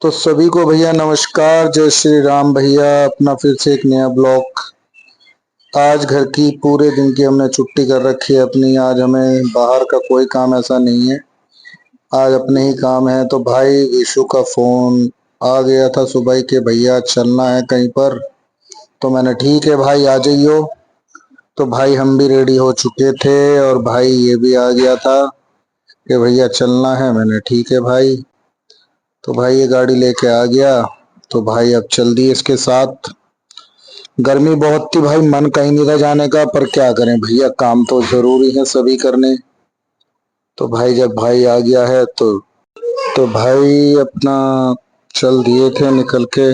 तो सभी को भैया नमस्कार, जय श्री राम भैया। अपना फिर से एक नया ब्लॉग। आज घर की पूरे दिन की हमने छुट्टी कर रखी है अपनी। आज हमें बाहर का कोई काम ऐसा नहीं है, आज अपने ही काम है। तो भाई विशु का फोन आ गया था सुबह के, भैया चलना है कहीं पर। तो मैंने ठीक है भाई आ जाइयो। तो भाई हम भी रेडी हो चुके थे और भाई ये भी आ गया था कि भैया चलना है। मैंने ठीक है भाई। तो भाई ये गाड़ी लेके आ गया। तो भाई अब चल दिए इसके साथ। गर्मी बहुत थी भाई, मन कहीं नहीं था जाने का, पर क्या करें भैया, काम तो जरूरी है सभी करने। तो भाई जब भाई आ गया है तो भाई अपना चल दिए थे निकल के।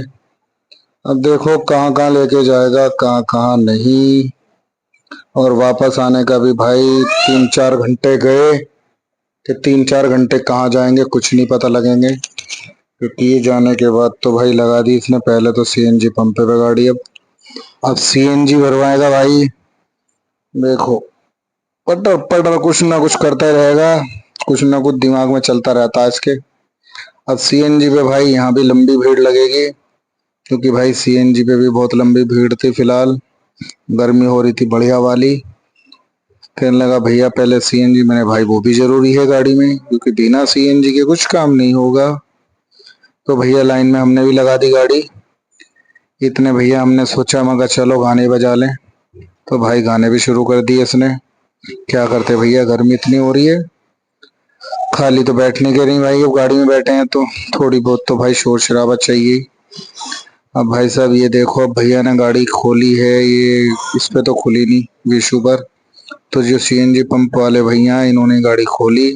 अब देखो कहाँ कहाँ लेके जाएगा, कहाँ कहाँ नहीं। और वापस आने का भी भाई 3-4 घंटे गए कि 3-4 घंटे कहाँ जाएंगे कुछ नहीं पता लगेंगे। क्योंकि ये जाने के बाद तो भाई लगा दी इसने पहले तो सीएनजी पंप पे गाड़ी। अब सीएनजी भरवाएगा भाई। देखो पटर पटर कुछ ना कुछ करता ही रहेगा, कुछ ना कुछ दिमाग में चलता रहता है इसके। अब सीएनजी पे भाई यहाँ भी लंबी भीड़ लगेगी, क्योंकि भाई सीएनजी पे भी बहुत लंबी भीड़ थी। फिलहाल गर्मी हो रही थी बढ़िया वाली। कहने लगा भैया पहले सीएनजी। मैंने भाई वो भी जरूरी है गाड़ी में, क्योंकि बिना सीएनजी के कुछ काम नहीं होगा। तो भैया लाइन में हमने भी लगा दी गाड़ी। इतने भैया हमने सोचा मगर चलो गाने बजा लें। तो भाई गाने भी शुरू कर दिए इसने। क्या करते भैया, गर्मी इतनी हो रही है, खाली तो बैठने के नहीं भाई। अब गाड़ी में बैठे हैं तो थोड़ी बहुत तो भाई शोर शराबा चाहिए। अब भाई साहब ये देखो, अब भैया ने गाड़ी खोली है, ये इस पे तो खुली नहीं विशु पर। तो जो सीएनजी पंप वाले भैया हैं इन्होंने गाड़ी खोली।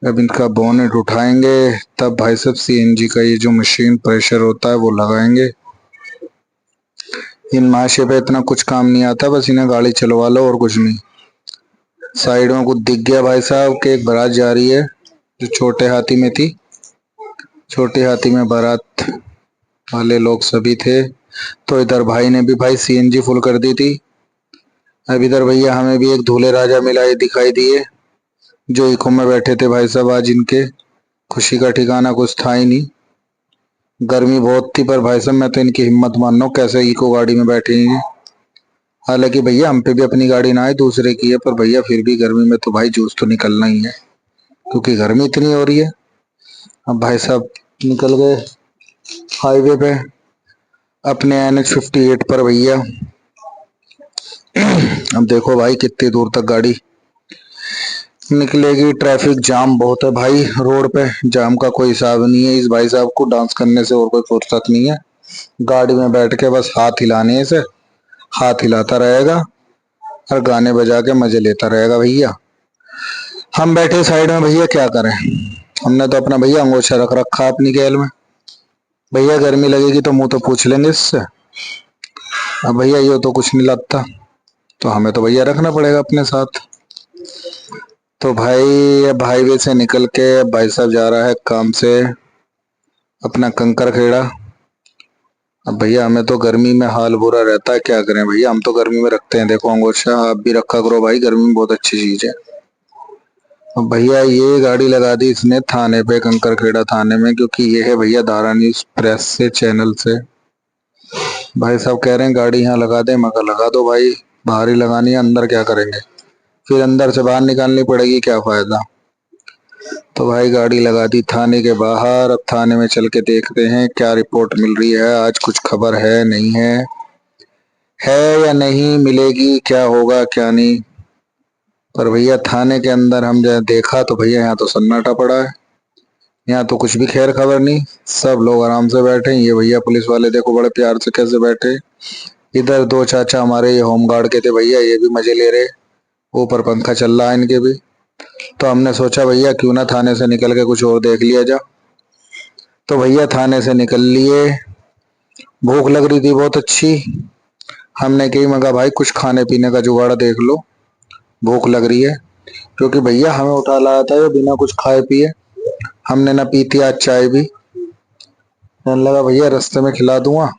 अब इनका बोनेट उठाएंगे, तब भाई साहब सीएनजी का ये जो मशीन प्रेशर होता है वो लगाएंगे। इन माशे पे इतना कुछ काम नहीं आता, बस इन्हें गाड़ी चलवा लो और कुछ नहीं। साइड में कुछ दिख गया भाई साहब कि एक बारात जा रही है, जो छोटे हाथी में थी। छोटे हाथी में बारात वाले लोग सभी थे। तो इधर भाई ने भी भाई सीएनजी फुल कर दी थी। अब इधर भैया हमें भी एक दूल्हे राजा मिला, ये दिखाई दिए, जो इको में बैठे थे भाई साहब। आज इनके खुशी का ठिकाना कुछ था ही नहीं। गर्मी बहुत थी, पर भाई साहब मैं तो इनकी हिम्मत मान रहा हूँ कैसे इको गाड़ी में बैठे हैं। हालांकि भैया हम पे भी अपनी गाड़ी ना है, दूसरे की है, पर भैया फिर भी गर्मी में तो भाई जूस तो निकलना ही है, क्योंकि गर्मी इतनी हो रही है। अब भाई साहब निकल गए हाईवे पे अपने NH 58 पर भैया। अब देखो भाई कितनी दूर तक गाड़ी निकलेगी। ट्रैफिक जाम बहुत है भाई, रोड पे जाम का कोई हिसाब नहीं है। इस भाई साहब को डांस करने से और कोई फुर्सत नहीं है। गाड़ी में बैठ के बस हाथ हिलाने से हाथ हिलाता रहेगा और गाने बजा के मजे लेता रहेगा भैया। हम बैठे साइड में भैया, क्या करें। हमने तो अपना भैया अंगोछा रख रखा अपनी गैल में। भैया गर्मी लगेगी तो मुंह तो पूछ लेंगे इससे। अब भैया ये तो कुछ नहीं लगता, तो हमें तो भैया रखना पड़ेगा अपने साथ। तो भाई अब हाईवे से निकल के भाई साहब जा रहा है काम से अपना कंकर खेड़ा। अब भैया हमें तो गर्मी में हाल बुरा रहता है, क्या करें भैया, हम तो गर्मी में रखते हैं। देखो अंगोछा आप भी रखा करो भाई, गर्मी में बहुत अच्छी चीज है। अब भैया ये गाड़ी लगा दी इसने थाने पे, कंकर खेड़ा थाने में, क्योंकि ये है भैया धारा न्यूज प्रेस से चैनल से। भाई साहब कह रहे हैं गाड़ी यहाँ लगा दे, मगर लगा दो भाई, बाहर ही लगानी है, अंदर क्या करेंगे, फिर अंदर से बाहर निकालनी पड़ेगी, क्या फायदा। तो भाई गाड़ी लगा दी थाने के बाहर। अब थाने में चल के देखते हैं क्या रिपोर्ट मिल रही है, आज कुछ खबर है नहीं है या नहीं, मिलेगी क्या होगा क्या नहीं। पर भैया थाने के अंदर हम जब देखा तो भैया यहाँ तो सन्नाटा पड़ा है। यहाँ तो कुछ भी खैर खबर नहीं, सब लोग आराम से बैठे हैं। ये भैया पुलिस वाले देखो बड़े प्यार से कैसे बैठे। इधर दो चाचा हमारे ये होमगार्ड के थे भैया, ये भी मजे ले रहे, ऊपर पंखा चल रहा है इनके भी। तो हमने सोचा भैया क्यों ना थाने से निकल के कुछ और देख लिया जा। तो भैया थाने से निकल लिए। भूख लग रही थी बहुत अच्छी। हमने कही मगा भाई कुछ खाने पीने का जुगाड़ देख लो, भूख लग रही है। क्योंकि भैया हमें उठा लाया था ये बिना कुछ खाए पिए, हमने ना पी थी आज चाय भी। कहने लगा भैया रास्ते में खिला दूंगा,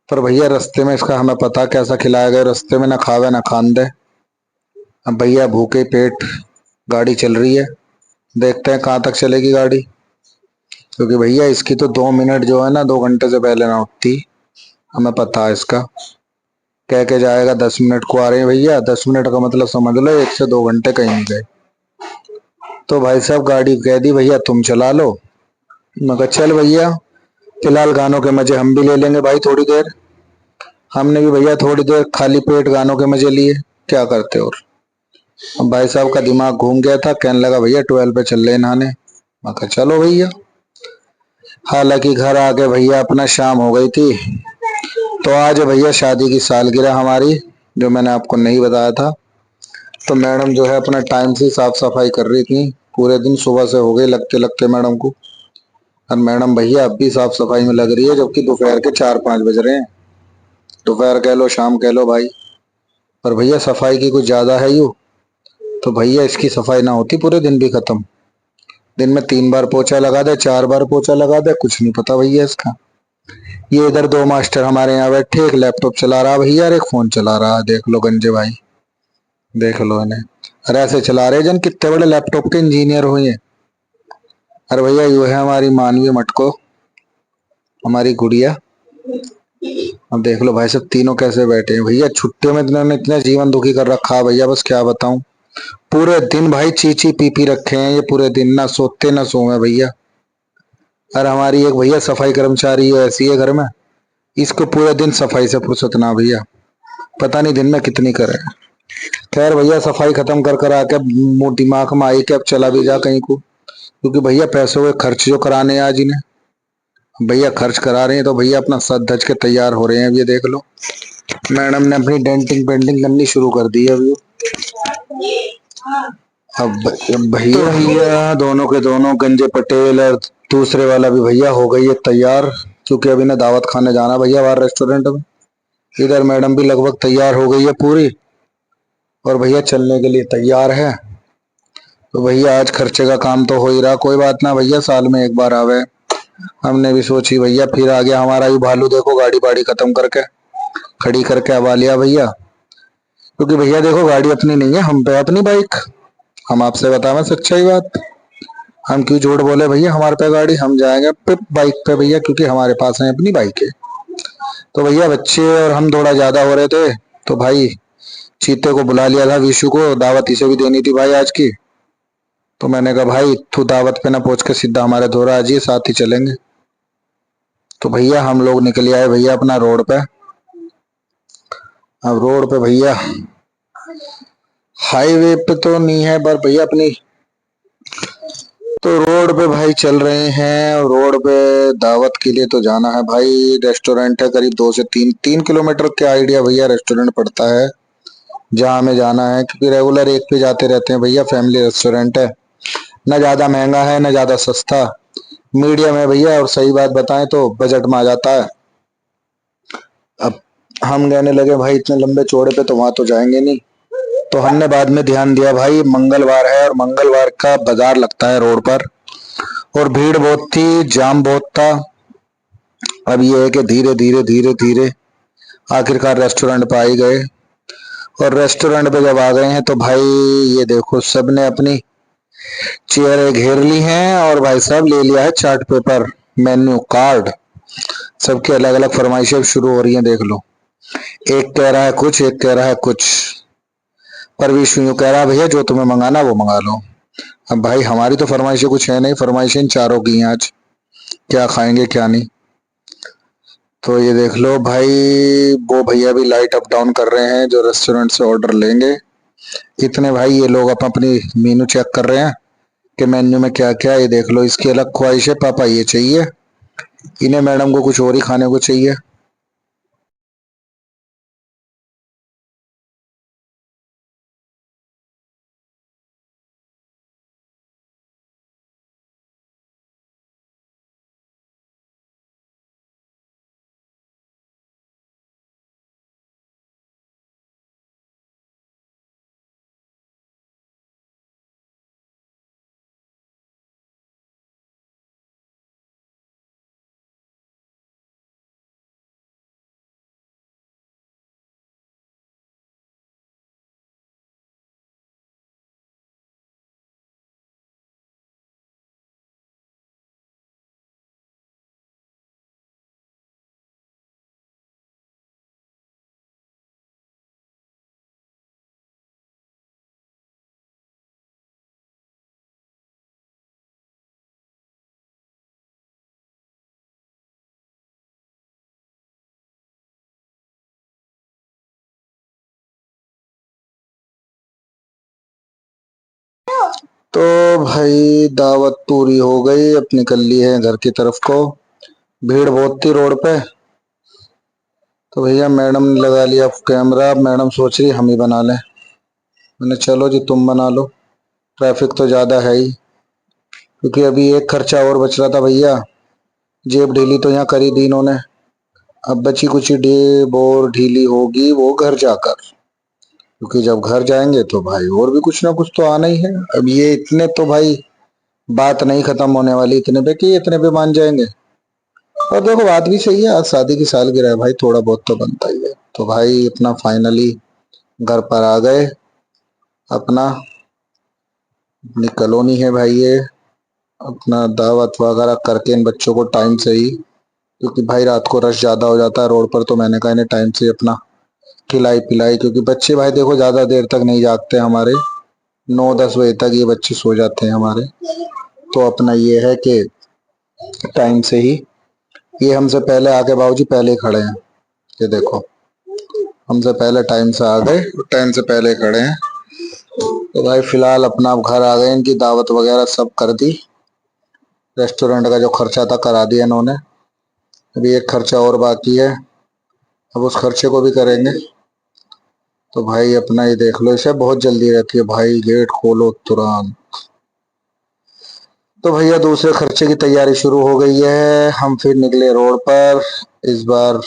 पर भैया रास्ते में इसका हमें पता कैसा खिलाया गया, रास्ते में ना खावे ना खान दे। अब भैया भूखे पेट गाड़ी चल रही है, देखते हैं कहाँ तक चलेगी गाड़ी। क्योंकि भैया इसकी तो 2 मिनट जो है ना 2 घंटे से पहले ना उठती। हमें पता है इसका। कह के जाएगा 10 मिनट को आ रहे हैं भैया, 10 मिनट का मतलब समझ लो 1 से 2 घंटे कहीं नहीं गए। तो भाई साहब गाड़ी कह दी भैया तुम चला लो। मैं कहा चल भैया, फिलहाल गानों के मजे हम भी ले लेंगे भाई थोड़ी देर। हमने भी भैया थोड़ी देर खाली पेट गानों के मजे लिए। क्या करते और। अब भाई साहब का दिमाग घूम गया था, कहने लगा भैया 12 पे चल रहे नहाने। मैं कहा चलो भैया। हालांकि घर आके भैया अपना शाम हो गई थी। तो आज है भैया शादी की सालगिरह हमारी, जो मैंने आपको नहीं बताया था। तो मैडम जो है अपना टाइम से साफ सफाई कर रही थी। पूरे दिन सुबह से हो गए लगते लगते मैडम को। और मैडम भैया अब भी साफ सफाई में लग रही है, जबकि दोपहर के 4-5 बज रहे हैं। दोपहर कह लो शाम कह लो भाई। पर भैया सफाई की कुछ ज्यादा है यू। तो भैया इसकी सफाई ना होती पूरे दिन भी खत्म। दिन में 3 बार पोछा लगा दे, 4 बार पोछा लगा दे, कुछ नहीं पता भैया इसका। ये इधर 2 मास्टर हमारे यहाँ बैठे, एक लैपटॉप चला रहा भैया और एक फोन चला रहा। देख लो गंजे भाई, देख लो इन्हें। अरे ऐसे चला रहे जन कितने बड़े लैपटॉप के इंजीनियर हुए हैं। अरे भैया यू है हमारी मानवी मटको, हमारी गुड़िया। अब देख लो भाई सब तीनों कैसे बैठे हैं भैया। छुट्टियों में इन्होंने इतना जीवन दुखी कर रखा है भैया, बस क्या बताऊं। पूरे दिन भाई चीची पी पी रखे हैं ये, पूरे दिन ना सोते ना सोए भैया। और हमारी एक भैया सफाई कर्मचारी है ऐसी है घर में, इसको पूरे दिन सफाई से फुर्सत ना भैया। पता नहीं दिन में कितनी करे। खैर भैया सफाई खत्म कर कर आके दिमाग में आई कि अब चला भी जा कहीं को। क्योंकि भैया पैसों के खर्च जो कराने हैं आज इन्हें, भैया खर्च करा रहे हैं तो भैया अपना सज धज के तैयार हो रहे हैं। अब ये देख लो मैडम ने अपनी डेंटिंग पेंटिंग करनी शुरू कर दी है अभी। अब भैया तो भैया दोनों के दोनों गंजे पटेल और दूसरे वाला भी भैया हो गई है तैयार। क्योंकि अभी ना दावत खाने जाना भैया बाहर रेस्टोरेंट में। इधर मैडम भी लगभग तैयार हो गई है पूरी, और भैया चलने के लिए तैयार है। तो भैया आज खर्चे का काम तो हो ही रहा, कोई बात ना भैया, साल में एक बार आवे। हमने भी सोची भैया, फिर आ गया हमारा ये भालू, देखो गाड़ी बाड़ी खत्म करके खड़ी करके आवा लिया भैया। क्योंकि भैया देखो गाड़ी अपनी नहीं है, हम पे अपनी बाइक। हम आपसे बतावे सच्चाई बात, हम क्यों झूठ बोले भैया। हमारे पे गाड़ी, हम जाएंगे पे बाइक पे भैया, क्योंकि हमारे पास है अपनी बाइक है। तो भैया बच्चे और हम थोड़ा ज्यादा हो रहे थे, तो भाई चीते को बुला लिया था, विशु को दावत इसे भी देनी थी भाई आज की। तो मैंने कहा भाई तू दावत पे ना पहुंच के सीधा हमारे धोरा आ जाइए, साथ ही चलेंगे। तो भैया हम लोग निकल आए भैया अपना रोड पे। अब रोड पे भैया, हाईवे पे तो नहीं है पर भैया अपनी, तो रोड पे भाई चल रहे हैं। और रोड पे दावत के लिए तो जाना है भाई। रेस्टोरेंट है करीब 2 से 3 किलोमीटर के आइडिया भैया रेस्टोरेंट पड़ता है जहाँ हमें जाना है। क्योंकि रेगुलर एक पे जाते रहते हैं भैया, फैमिली रेस्टोरेंट है। ना ज्यादा महंगा है ना ज्यादा सस्ता, मीडियम है भैया। और सही बात बताएं तो बजट में आ जाता है। अब हम कहने लगे भाई इतने लंबे चौड़े पे तो वहां तो जाएंगे नहीं। तो हमने बाद में ध्यान दिया भाई मंगलवार है और मंगलवार का बाजार लगता है रोड पर, और भीड़ बहुत थी, जाम बहुत था। अब ये है कि धीरे धीरे धीरे धीरे आखिरकार रेस्टोरेंट पे आ ही गए। और रेस्टोरेंट पे जब आ गए हैं तो भाई ये देखो सबने अपनी चेयरें घेर ली हैं, और भाई साहब ले लिया है चार्ट पेपर, मेन्यू कार्ड। सबके अलग अलग फरमाइशें शुरू हो रही हैं देख लो। एक कह रहा है कुछ, एक कह रहा है कुछ। पर विष्णु यूं कह रहा है भैया जो तुम्हें मंगाना वो मंगा लो। अब भाई हमारी तो फरमाइशें कुछ है नहीं, फरमाइशें इन चारों की हैं आज, क्या खाएंगे क्या नहीं। तो ये देख लो भाई, वो भैया भी लाइट अप डाउन कर रहे हैं जो रेस्टोरेंट से ऑर्डर लेंगे। इतने भाई ये लोग अपनी मेनू चेक कर रहे हैं कि मेन्यू में क्या क्या है। ये देख लो इसकी अलग ख्वाहिश है, पापा ये चाहिए, इन्हें मैडम को कुछ और ही खाने को चाहिए। तो भाई दावत पूरी हो गई, अब निकल ली है घर की तरफ को। भीड़ बहुत थी रोड पे। तो भैया मैडम ने लगा लिया कैमरा, अब मैडम सोच रही हम ही बना लें। मैंने चलो जी तुम बना लो, ट्रैफिक तो ज्यादा है ही। क्योंकि अभी एक खर्चा और बच रहा था भैया, जेब ढीली तो यहाँ करी दी इन्होंने। अब बची कुछ जेब और ढीली होगी वो घर जाकर। क्योंकि जब घर जाएंगे तो भाई और भी कुछ ना कुछ तो आना ही है। अब ये इतने तो भाई बात नहीं खत्म होने वाली इतने पे कि इतने पे मान जाएंगे। और देखो बात भी सही है, आज शादी की सालगिरह है भाई, थोड़ा बहुत तो बनता ही है। तो भाई अपना फाइनली घर पर आ गए। अपना अपनी कॉलोनी है भाई ये। अपना दावत वगैरह करके इन बच्चों को टाइम से ही, क्योंकि भाई रात को रश ज्यादा हो जाता है रोड पर, तो मैंने कहा इन्हें टाइम से अपना खिलाई पिलाई। क्योंकि बच्चे भाई देखो ज्यादा देर तक नहीं जागते हमारे, 9-10 बजे तक ये बच्चे सो जाते हैं हमारे। तो अपना ये है कि टाइम से ही, ये हमसे पहले आके बाबूजी पहले ही खड़े हैं। ये देखो हमसे पहले टाइम से आ गए, टाइम से पहले खड़े हैं। तो भाई फिलहाल अपना अब घर आ गए, इनकी दावत वगैरह सब कर दी। रेस्टोरेंट का जो खर्चा था करा दिया इन्होंने। अभी एक खर्चा और बाकी है, अब उस खर्चे को भी करेंगे। तो भाई अपना ये देख लो, इसे बहुत जल्दी रहती है भाई, गेट खोलो तुरंत। तो भैया दूसरे खर्चे की तैयारी शुरू हो गई है, हम फिर निकले रोड पर। इस बार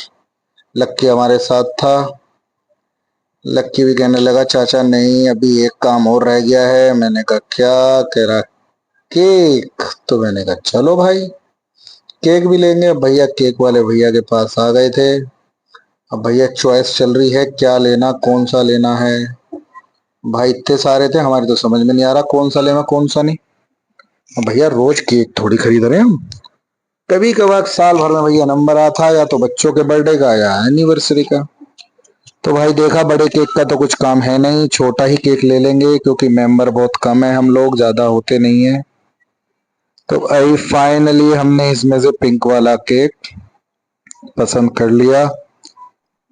लक्की हमारे साथ था। लक्की भी कहने लगा चाचा नहीं अभी एक काम और रह गया है। मैंने कहा क्या? कह रहा केक। तो मैंने कहा चलो भाई केक भी लेंगे। भैया केक वाले भैया के पास आ गए थे। अब भैया चॉइस चल रही है क्या लेना, कौन सा लेना है। भाई इतने सारे थे हमारी तो समझ में नहीं आ रहा कौन सा लेना कौन सा नहीं। अब भैया रोज केक थोड़ी खरीद रहे हैं हम, कभी कभार साल भर में भैया नंबर आता है, या तो बच्चों के बर्थडे का या एनिवर्सरी का। तो भाई देखा बड़े केक का तो कुछ काम है नहीं, छोटा ही केक ले लेंगे क्योंकि मेंबर बहुत कम है, हम लोग ज्यादा होते नहीं है। तो भाई फाइनली हमने इसमें से पिंक वाला केक पसंद कर लिया।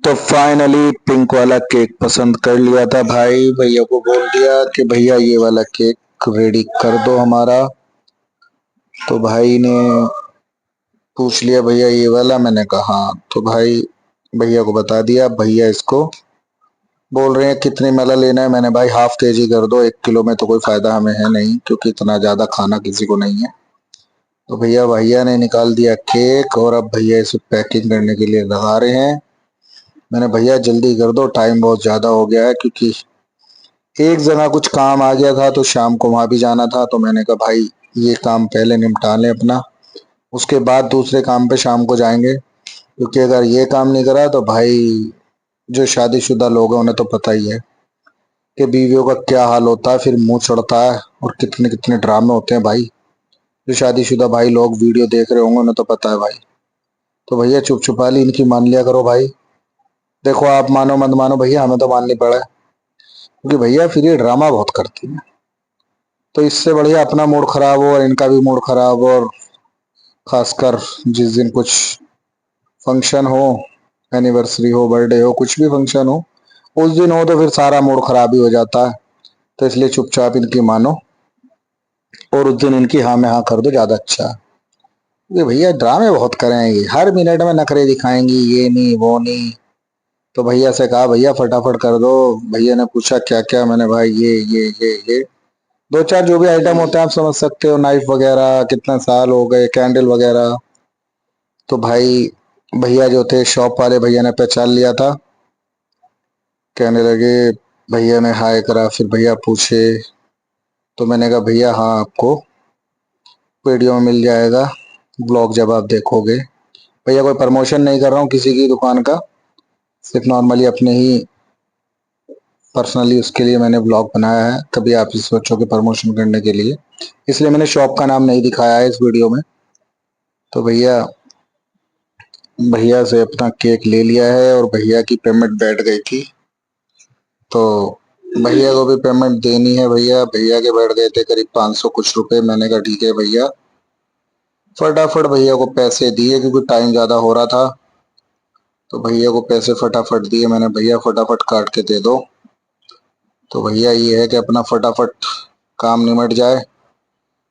तो फाइनली पिंक वाला केक पसंद कर लिया था भाई, भैया को बोल दिया कि भैया ये वाला केक रेडी कर दो हमारा। तो भाई ने पूछ लिया भैया ये वाला, मैंने कहा हाँ। तो भाई भैया को बता दिया, भैया इसको बोल रहे हैं कितने वाला लेना है। मैंने भाई हाफ केजी कर दो, 1 किलो में तो कोई फायदा हमें है नहीं क्योंकि इतना ज्यादा खाना किसी को नहीं है। तो भैया ने निकाल दिया केक और अब भैया इसे पैकिंग करने के लिए लगा रहे हैं। मैंने भैया जल्दी कर दो टाइम बहुत ज्यादा हो गया है, क्योंकि एक जगह कुछ काम आ गया था तो शाम को वहां भी जाना था। तो मैंने कहा भाई ये काम पहले निपटा लें अपना, उसके बाद दूसरे काम पे शाम को जाएंगे। क्योंकि अगर ये काम नहीं करा तो भाई जो शादीशुदा लोग हैं उन्हें तो पता ही है कि बीवियों का क्या हाल होता है, फिर मुंह चढ़ता है और कितने कितने ड्रामे होते हैं भाई। जो शादीशुदा भाई लोग वीडियो देख रहे होंगे उन्हें तो पता है भाई। तो भैया चुप छुपाली इनकी मान लिया करो भाई। देखो आप मानो मत मानो भैया हमें तो माननी पड़ा है, क्योंकि भैया फिर ये ड्रामा बहुत करती है। तो इससे बढ़िया अपना मूड खराब हो और इनका भी मूड खराब हो, और खासकर जिस दिन कुछ फंक्शन हो, एनिवर्सरी हो, बर्थडे हो, कुछ भी फंक्शन हो, उस दिन हो तो फिर सारा मूड खराब ही हो जाता है। तो इसलिए चुपचाप इनकी मानो और उस दिन इनकी हाँ में हाँ कर दो, ज्यादा अच्छा है। ये भैया ड्रामे बहुत करेंगे, हर मिनट में नखरे दिखाएंगी, ये नहीं वो नहीं। तो भैया से कहा भैया फटाफट कर दो। भैया ने पूछा क्या क्या, मैंने भाई ये दो चार जो भी आइटम होते हैं आप समझ सकते हो, नाइफ वगैरह, कितना साल हो गए, कैंडल वगैरह। तो भाई भैया जो थे शॉप वाले भैया ने पहचान लिया था, कहने लगे, भैया ने हाय करा, फिर भैया पूछे। तो मैंने कहा भैया हाँ आपको वीडियो में मिल जाएगा, ब्लॉग जब आप देखोगे। भैया कोई प्रमोशन नहीं कर रहा हूँ किसी की दुकान का, सिर्फ नॉर्मली अपने ही पर्सनली उसके लिए मैंने ब्लॉग बनाया है, कभी आप इस सोचो कि प्रमोशन करने के लिए, इसलिए मैंने शॉप का नाम नहीं दिखाया है इस वीडियो में। तो भैया भैया से अपना केक ले लिया है और भैया की पेमेंट बैठ गई थी। तो भैया को भी पेमेंट देनी है। भैया भैया के बैठ गए थे करीब 500 कुछ रुपए। मैंने कहा ठीक है भैया, फटाफट भैया को पैसे दिए क्योंकि टाइम ज्यादा हो रहा था। तो भैया को पैसे फटाफट दिए मैंने, भैया फटाफट काट के दे दो। तो भैया ये है कि अपना फटाफट काम निमट जाए,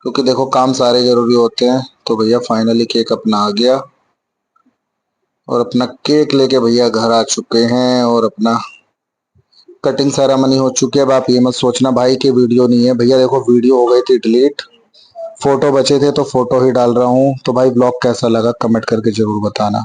क्योंकि देखो काम सारे जरूरी होते हैं। तो भैया फाइनली केक अपना आ गया और अपना केक लेके भैया घर आ चुके हैं और अपना कटिंग सेरेमनी हो चुकी है। अब आप ये मत सोचना भाई कि वीडियो नहीं है, भैया देखो वीडियो हो गई थी डिलीट, फोटो बचे थे तो फोटो ही डाल रहा हूँ। तो भाई ब्लॉग कैसा लगा कमेंट करके जरूर बताना।